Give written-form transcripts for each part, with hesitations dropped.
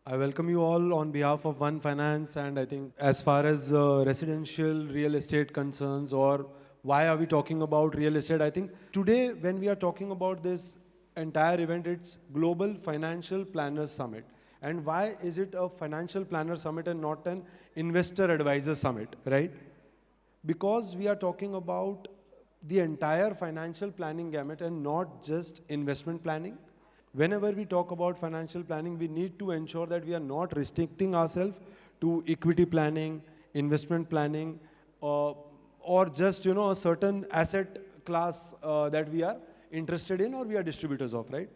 I welcome you all on behalf of One Finance, and I think as far as residential real estate concerns, or why are we talking about real estate, I think today when we are talking about this entire event, it's Global Financial Planners Summit. And why is it a financial planner summit and not an investor advisor summit, right? Because we are talking about the entire financial planning gamut and not just investment planning. Whenever we talk about financial planning, we need to ensure that we are not restricting ourselves to equity planning, investment planning, or just a certain asset class that we are interested in or we are distributors of, right?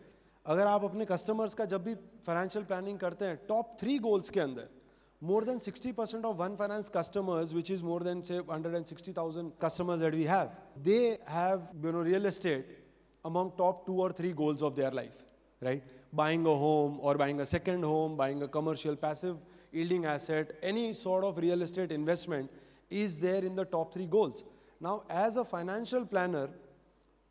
अगर आप अपने customers का जब भी financial planning करते हैं, top 3 goals के अंदर, more than 60% of One Finance customers, which is more than say 160,000 customers that we have, they have real estate among top 2 or 3 goals of their life. Right? Buying a home or buying a second home, buying a commercial passive yielding asset, any sort of real estate investment is there in the top 3 goals. Now, as a financial planner,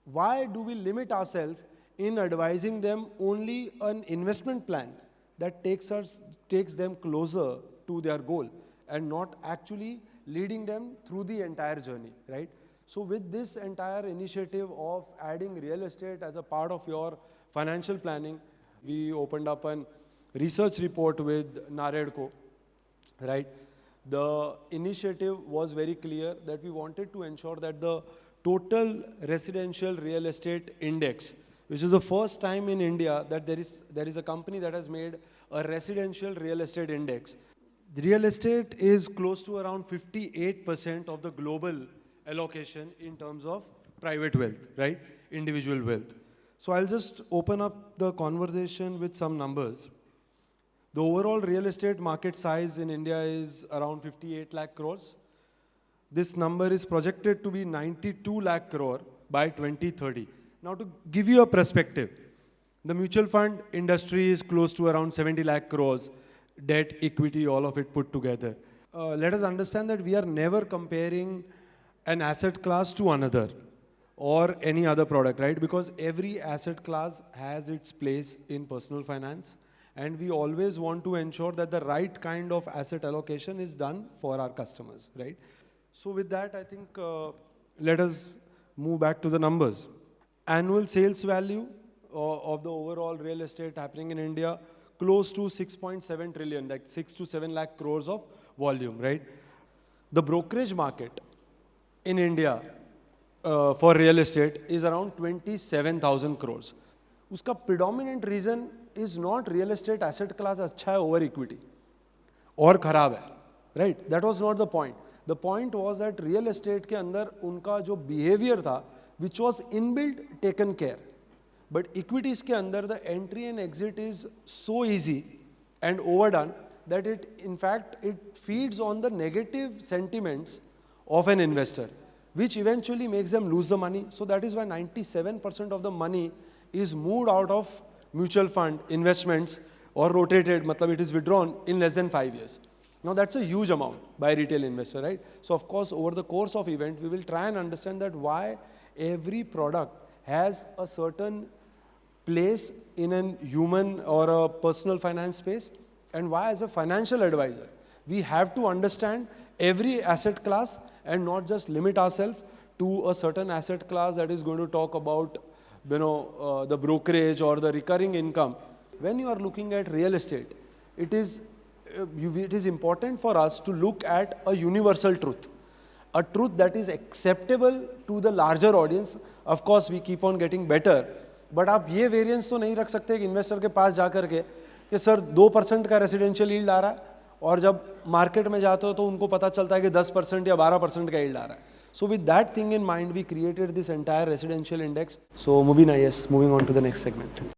why do we limit ourselves in advising them only an investment plan that takes them closer to their goal and not actually leading them through the entire journey, right? So with this entire initiative of adding real estate as a part of your financial planning, we opened up a research report with Naredco, right? The initiative was very clear that we wanted to ensure that the total residential real estate index, which is the first time in India that there is a company that has made a residential real estate index. The real estate is close to around 58% of the global allocation in terms of private wealth, right? Individual wealth. So I'll just open up the conversation with some numbers. The overall real estate market size in India is around 58 lakh crores. This number is projected to be 92 lakh crore by 2030. Now to give you a perspective, the mutual fund industry is close to around 70 lakh crores, debt, equity, all of it put together. Let us understand that we are never comparing an asset class to another or any other product, right? Because every asset class has its place in personal finance, and we always want to ensure that the right kind of asset allocation is done for our customers, right? So with that, I think let us move back to the numbers. Annual sales value of the overall real estate happening in India, close to 6.7 trillion, like 6 to 7 lakh crores of volume, right? The brokerage market in India for real estate is around 27,000 crores. Uska predominant reason is not real estate asset class अच्छा है over equity और खराब है, right? That was not the point. The point was that real estate के अंदर उनका जो behavior था, which was inbuilt, taken care. But equities के अंदर the entry and exit is so easy and overdone that in fact it feeds on the negative sentiments of an investor, which eventually makes them lose the money. So that is why 97% of the money is moved out of mutual fund investments or rotated, matlab it is withdrawn in less than 5 years. Now that's a huge amount by retail investor, right? So of course, over the course of event, we will try and understand that why every product has a certain place in a human or a personal finance space, and why as a financial advisor, we have to understand every asset class and not just limit ourselves to a certain asset class that is going to talk about the brokerage or the recurring income. When you are looking at real estate, it is important for us to look at a universal truth, a truth that is acceptable to the larger audience. Of course, we keep on getting better, but आप ये variance तो नहीं रख सकते कि investor के पास जाकर के कि सर 2% का रेसिडेंशियल यील्ड आ रहा है, और जब मार्केट में जाते हो तो उनको पता चलता है कि 10% या 12% का यील्ड आ रहा है. So with that thing in mind, we created this entire residential index. So Mubina, yes, moving on to the next segment.